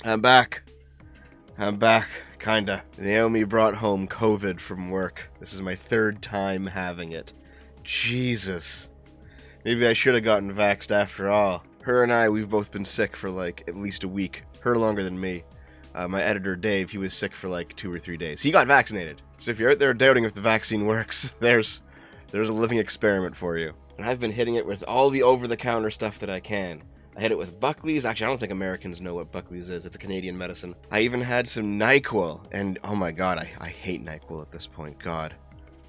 I'm back. Kinda. Naomi brought home COVID from work. This is my third time having it. Jesus. Maybe I should have gotten vaxxed after all. Her and I, we've both been sick for like at least a week. Her longer than me. My editor, Dave, he was sick for like 2 or 3 days. He got vaccinated. So if you're out there doubting if the vaccine works, there's a living experiment for you. And I've been hitting it with all the over-the-counter stuff that I can. I hit it with Buckley's. Actually, I don't think Americans know what Buckley's is. It's a Canadian medicine. I even had some NyQuil. And oh my god, I hate NyQuil at this point. God,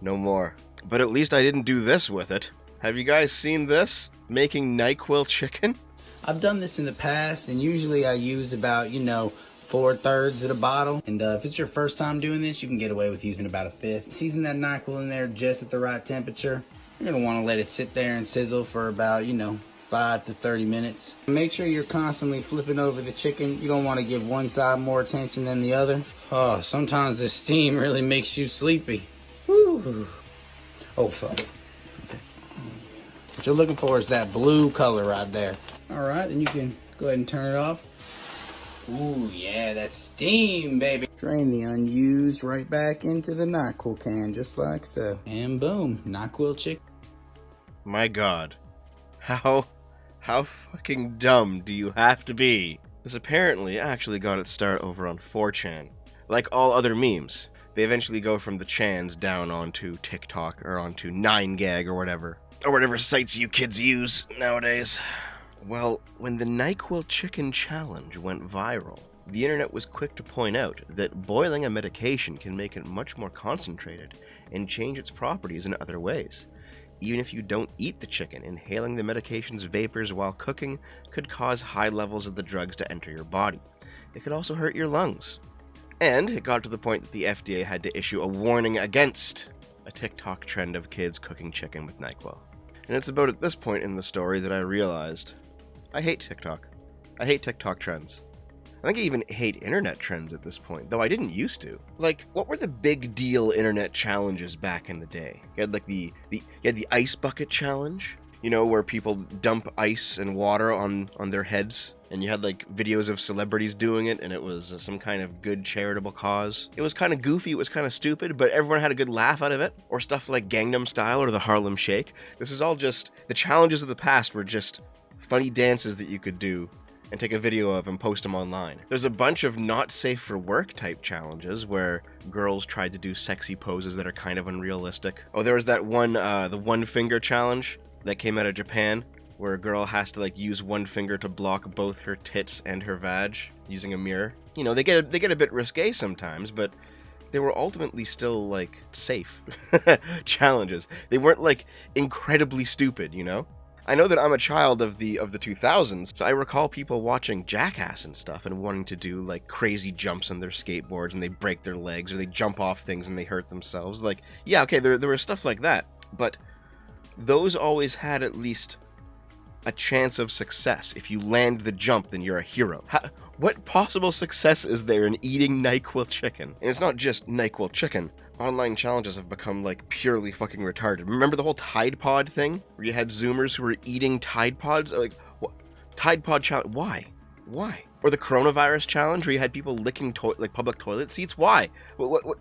no more. But at least I didn't do this with it. Have you guys seen this? Making NyQuil chicken? I've done this in the past, and usually I use about, 4/3 of the bottle. And if it's your first time doing this, you can get away with using about a fifth. Season that NyQuil in there just at the right temperature. You're going to want to let it sit there and sizzle for about, 5 to 30 minutes. Make sure you're constantly flipping over the chicken. You don't want to give one side more attention than the other. Oh, sometimes the steam really makes you sleepy. Whew. Oh, fuck. Okay. What you're looking for is that blue color right there. All right, then you can go ahead and turn it off. Ooh, yeah, that's steam, baby. Drain the unused right back into the NyQuil can, just like so. And boom, NyQuil chicken. My god. How fucking dumb do you have to be? This apparently actually got its start over on 4chan. Like all other memes, they eventually go from the chans down onto TikTok or onto 9gag or whatever sites you kids use nowadays. Well, when the NyQuil chicken challenge went viral, the internet was quick to point out that boiling a medication can make it much more concentrated and change its properties in other ways. Even if you don't eat the chicken, inhaling the medication's vapors while cooking could cause high levels of the drugs to enter your body. It could also hurt your lungs. And it got to the point that the FDA had to issue a warning against a TikTok trend of kids cooking chicken with NyQuil. And it's about at this point in the story that I realized I hate TikTok. I hate TikTok trends. I think I even hate internet trends at this point, though I didn't used to. Like, what were the big deal internet challenges back in the day? You had like the ice bucket challenge, where people dump ice and water on their heads, and you had like videos of celebrities doing it, and it was some kind of good charitable cause. It was kind of goofy, it was kind of stupid, but everyone had a good laugh out of it. Or stuff like Gangnam Style or the Harlem Shake. This is all just, the challenges of the past were just funny dances that you could do and take a video of and post them online. There's a bunch of not safe for work type challenges where girls tried to do sexy poses that are kind of unrealistic. Oh, there was that one, the one finger challenge that came out of Japan, where a girl has to like use one finger to block both her tits and her vag using a mirror. They get a bit risque sometimes, but they were ultimately still like safe challenges. They weren't like incredibly stupid, I know that I'm a child of the 2000s, so I recall people watching Jackass and stuff and wanting to do like crazy jumps on their skateboards and they break their legs or they jump off things and they hurt themselves. Like, yeah, okay, there was stuff like that, but those always had at least a chance of success. If you land the jump, then you're a hero. What possible success is there in eating NyQuil chicken? And it's not just NyQuil chicken. Online challenges have become like purely fucking retarded. Remember the whole Tide Pod thing? Where you had Zoomers who were eating Tide Pods? Like, what? Tide Pod challenge? Why? Or the coronavirus challenge where you had people licking public toilet seats? Why? What?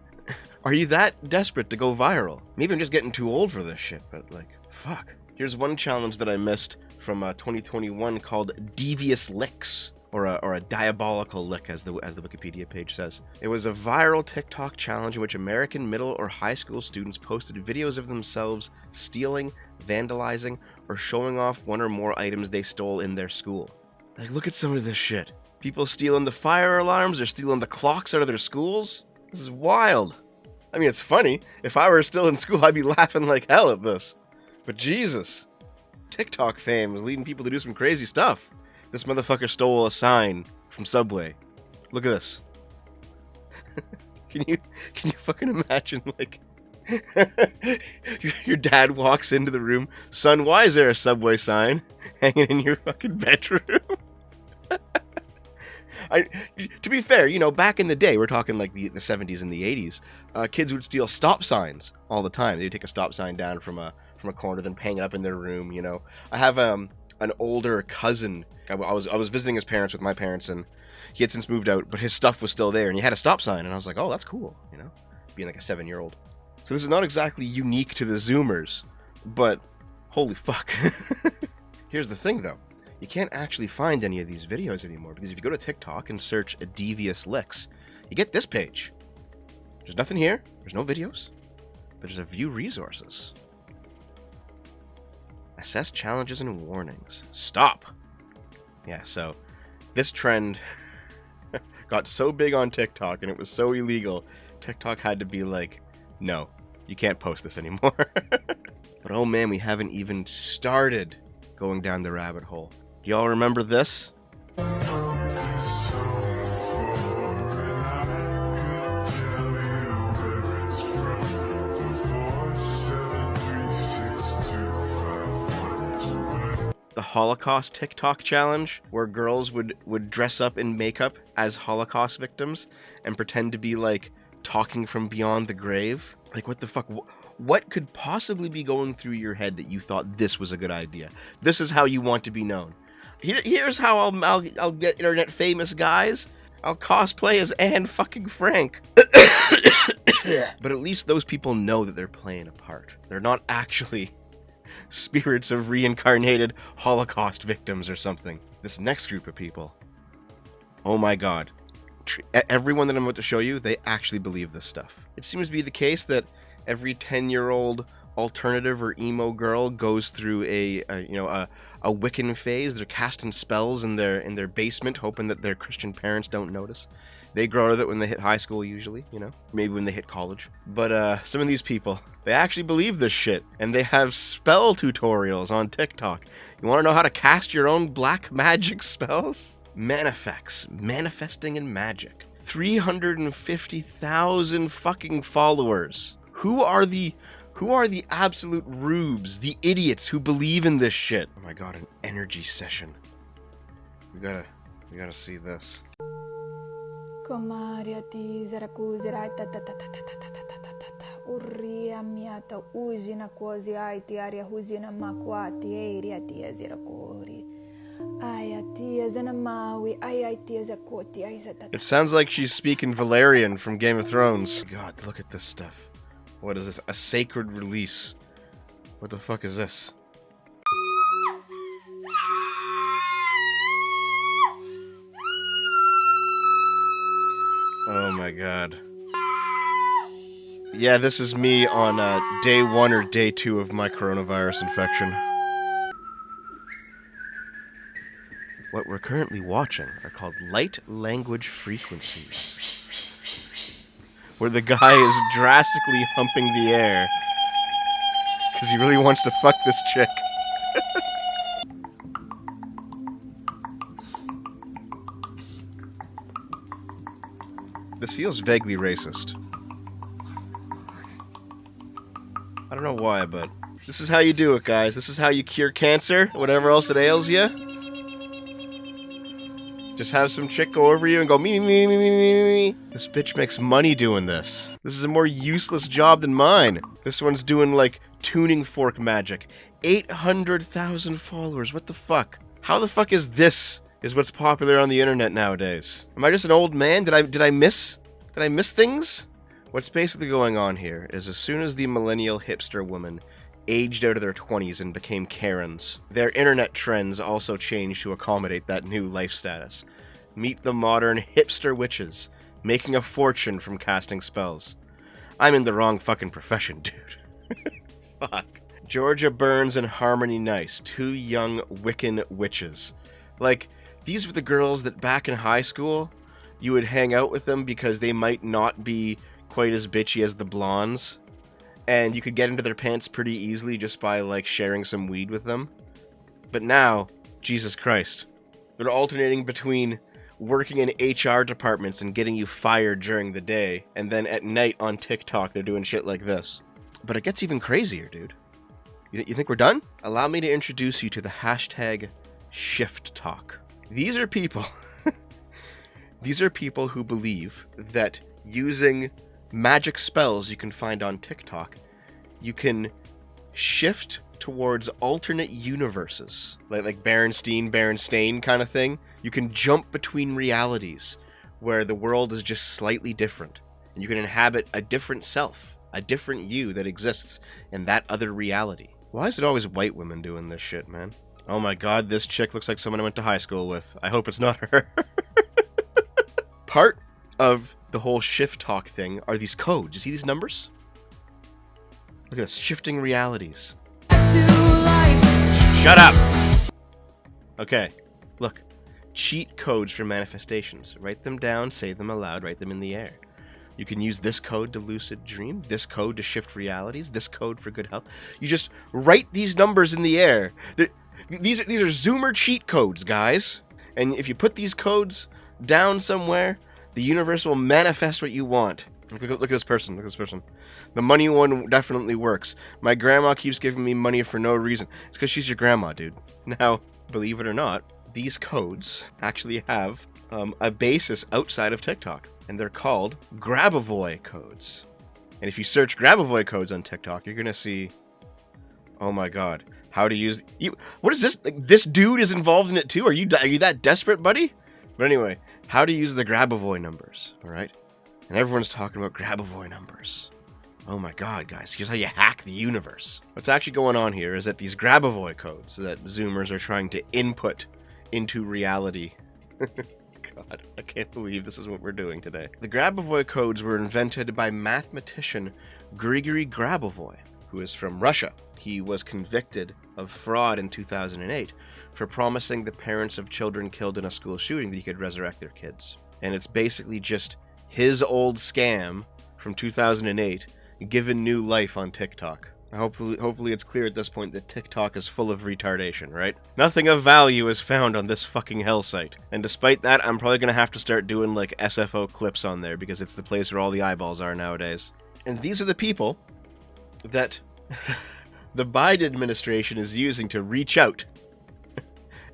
Are you that desperate to go viral? Maybe I'm just getting too old for this shit, but like, fuck. Here's one challenge that I missed from 2021 called Devious Licks. Or a diabolical lick, as the Wikipedia page says. It was a viral TikTok challenge in which American middle or high school students posted videos of themselves stealing, vandalizing, or showing off one or more items they stole in their school. Like, look at some of this shit. People stealing the fire alarms, they're stealing the clocks out of their schools. This is wild. I mean, it's funny. If I were still in school, I'd be laughing like hell at this. But Jesus, TikTok fame is leading people to do some crazy stuff. This motherfucker stole a sign from Subway. Look at this. Can you fucking imagine, like, your dad walks into the room, son, why is there a Subway sign hanging in your fucking bedroom? To be fair, you know, back in the day, we're talking like the 70s and the 80s, kids would steal stop signs all the time. They'd take a stop sign down from a corner, then hang it up in their room, you know. I have an older cousin. I was visiting his parents with my parents, and he had since moved out, but his stuff was still there, and he had a stop sign, and I was like, oh, that's cool, you know, being like a 7-year-old. So this is not exactly unique to the Zoomers, but holy fuck. Here's the thing, though. You can't actually find any of these videos anymore, because if you go to TikTok and search Devious Licks, you get this page. There's nothing here, there's no videos, but there's a view resources. Assess challenges and warnings. Stop! Yeah, so this trend got so big on TikTok and it was so illegal, TikTok had to be like, no, you can't post this anymore. But oh man, we haven't even started going down the rabbit hole. Do y'all remember this? The Holocaust TikTok challenge, where girls would dress up in makeup as Holocaust victims and pretend to be like talking from beyond the grave. Like, what the fuck? What could possibly be going through your head that you thought this was a good idea? This is how you want to be known. Here's how I'll get internet famous, guys. I'll cosplay as Anne fucking Frank. But at least those people know that they're playing a part. They're not actually spirits of reincarnated Holocaust victims or something. This next group of people, oh my god. Everyone that I'm about to show you, they actually believe this stuff. It seems to be the case that every 10-year-old alternative or emo girl goes through a Wiccan phase. They're casting spells in their basement, hoping that their Christian parents don't notice. They grow out of it when they hit high school, usually, you know, maybe when they hit college. But some of these people, they actually believe this shit, and they have spell tutorials on TikTok. You want to know how to cast your own black magic spells? Manifex, manifesting in magic. 350,000 fucking followers. Who are the absolute rubes, the idiots who believe in this shit? Oh my god, an energy session. We gotta see this. It sounds like she's speaking Valerian from Game of Thrones. God, look at this stuff. What is this? A sacred release. What the fuck is this? Oh my god. Yeah, this is me on day 1 or day 2 of my coronavirus infection. What we're currently watching are called light language frequencies, where the guy is drastically humping the air because he really wants to fuck this chick. This feels vaguely racist. I don't know why, but this is how you do it, guys. This is how you cure cancer, whatever else it ails you. Just have some chick go over you and go me, me, me, me, me, me. This bitch makes money doing this. This is a more useless job than mine. This one's doing, like, tuning fork magic. 800,000 followers. What the fuck? How the fuck is this what's popular on the internet nowadays? Am I just an old man? Did I miss things? What's basically going on here is as soon as the millennial hipster woman aged out of their 20s and became Karens, their internet trends also changed to accommodate that new life status. Meet the modern hipster witches, making a fortune from casting spells. I'm in the wrong fucking profession, dude. Fuck. Georgia Burns and Harmony Nice, 2 young Wiccan witches. Like, these were the girls that back in high school, you would hang out with them because they might not be quite as bitchy as the blondes. And you could get into their pants pretty easily just by, like, sharing some weed with them. But now, Jesus Christ, they're alternating between working in HR departments and getting you fired during the day, and then at night on TikTok they're doing shit like this. But it gets even crazier, dude. You think we're done? Allow me to introduce you to the hashtag Shift Talk. These are people These are people who believe that using magic spells you can find on TikTok, you can shift towards alternate universes, like Berenstain kind of thing. You can jump between realities where the world is just slightly different, and you can inhabit a different self, a different you that exists in that other reality. Why is it always white women doing this shit, man? Oh my god, this chick looks like someone I went to high school with. I hope it's not her. Part of the whole shift talk thing are these codes. You see these numbers? Look at this. Shifting realities. Shut up! Okay, look. Cheat codes for manifestations. Write them down, say them aloud, write them in the air. You can use this code to lucid dream, this code to shift realities, this code for good health. You just write these numbers in the air. These are Zoomer cheat codes, guys. And if you put these codes down somewhere, the universe will manifest what you want. Look at this person. Look at this person. The money one definitely works. My grandma keeps giving me money for no reason. It's because she's your grandma, dude. Now, believe it or not, these codes actually have a basis outside of TikTok, and they're called Grabovoi codes. And if you search Grabovoi codes on TikTok, you're gonna see, oh my god, how to use what is this? Like, this dude is involved in it too? Are you that desperate, buddy? But anyway, how to use the Grabovoi numbers, all right? And everyone's talking about Grabovoi numbers. Oh my god, guys, here's how you hack the universe. What's actually going on here is that these Grabovoi codes that Zoomers are trying to input into reality. God, I can't believe this is what we're doing today. The Grabovoi codes were invented by mathematician Grigori Grabovoi, who is from Russia. He was convicted of fraud in 2008 for promising the parents of children killed in a school shooting that he could resurrect their kids. And it's basically just his old scam from 2008 given new life on TikTok. Hopefully it's clear at this point that TikTok is full of retardation, right? Nothing of value is found on this fucking hell site. And despite that, I'm probably gonna have to start doing like SFO clips on there because it's the place where all the eyeballs are nowadays. And these are the people that the Biden administration is using to reach out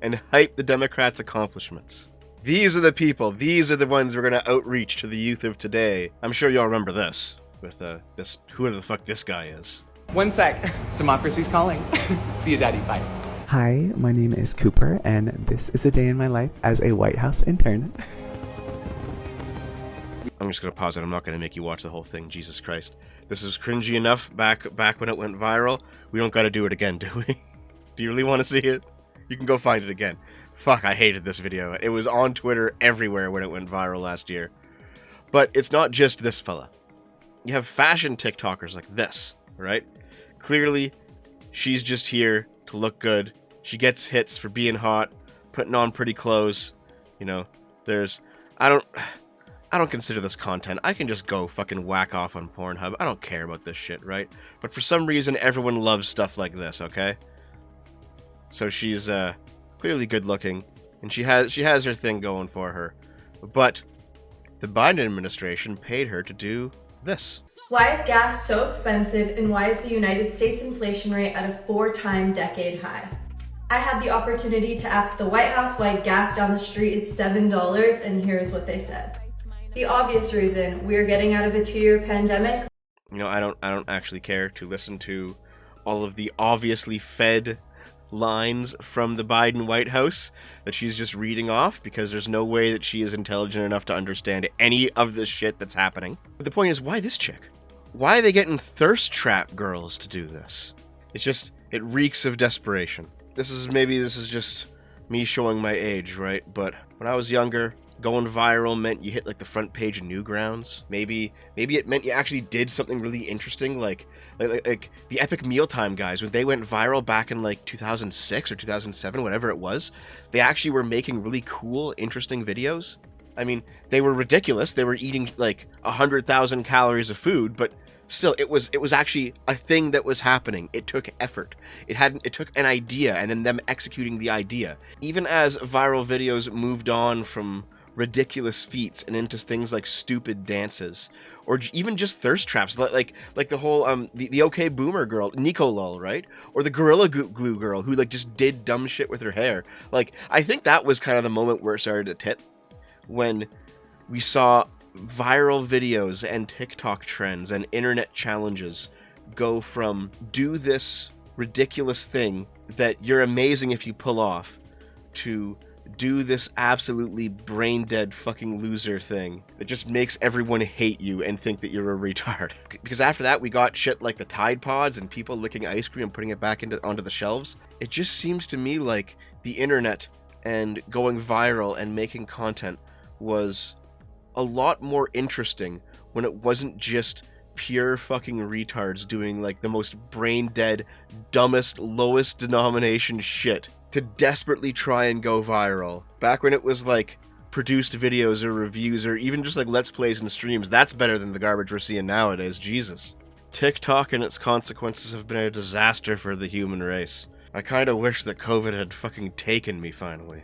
and hype the Democrats' accomplishments. These are the people, these are the ones we're gonna outreach to the youth of today. I'm sure y'all remember this, with this, whoever the fuck this guy is. One sec. Democracy's calling. See you, Daddy. Bye. Hi, my name is Cooper, and this is a day in my life as a White House intern. I'm just gonna pause it. I'm not gonna make you watch the whole thing. Jesus Christ. This was cringy enough back when it went viral. We don't gotta do it again, do we? Do you really want to see it? You can go find it again. Fuck, I hated this video. It was on Twitter everywhere when it went viral last year. But it's not just this fella. You have fashion TikTokers like this, right? Clearly, she's just here to look good. She gets hits for being hot, putting on pretty clothes. You know, I don't consider this content. I can just go fucking whack off on Pornhub. I don't care about this shit, right? But for some reason, everyone loves stuff like this, okay? So she's clearly good looking, and she has her thing going for her. But the Biden administration paid her to do this. Why is gas so expensive, and why is the United States inflation rate at a 4-time decade high? I had the opportunity to ask the White House why gas down the street is $7, and here's what they said. The obvious reason: we're getting out of a 2-year pandemic. You know, I don't actually care to listen to all of the obviously fed lines from the Biden White House that she's just reading off, because there's no way that she is intelligent enough to understand any of this shit that's happening. But the point is, why this chick? Why are they getting thirst trap girls to do this? It reeks of desperation. This is just me showing my age, right? But when I was younger, going viral meant you hit like the front page of Newgrounds. Maybe it meant you actually did something really interesting, like the Epic Mealtime guys, when they went viral back in like 2006 or 2007, whatever it was. They actually were making really cool, interesting videos. I mean, they were ridiculous. They were eating like 100,000 calories of food, but still, it was actually a thing that was happening. It took effort. It took an idea and then them executing the idea. Even as viral videos moved on from ridiculous feats and into things like stupid dances, or even just thirst traps, like the whole the OK Boomer girl, Nicolol, right? Or the Gorilla Glue girl who like just did dumb shit with her hair. Like, I think that was kind of the moment where it started to tip, when We saw viral videos and TikTok trends and internet challenges go from do this ridiculous thing that you're amazing if you pull off to do this absolutely brain-dead fucking loser thing that just makes everyone hate you and think that you're a retard. Because after that, we got shit like the Tide Pods and people licking ice cream and putting it back onto the shelves. It just seems to me like the internet and going viral and making content was a lot more interesting when it wasn't just pure fucking retards doing like the most brain-dead, dumbest, lowest denomination shit to desperately try and go viral. Back when it was like produced videos or reviews or even just like Let's Plays and streams, that's better than the garbage we're seeing nowadays, Jesus. TikTok and its consequences have been a disaster for the human race. I kinda wish that COVID had fucking taken me finally.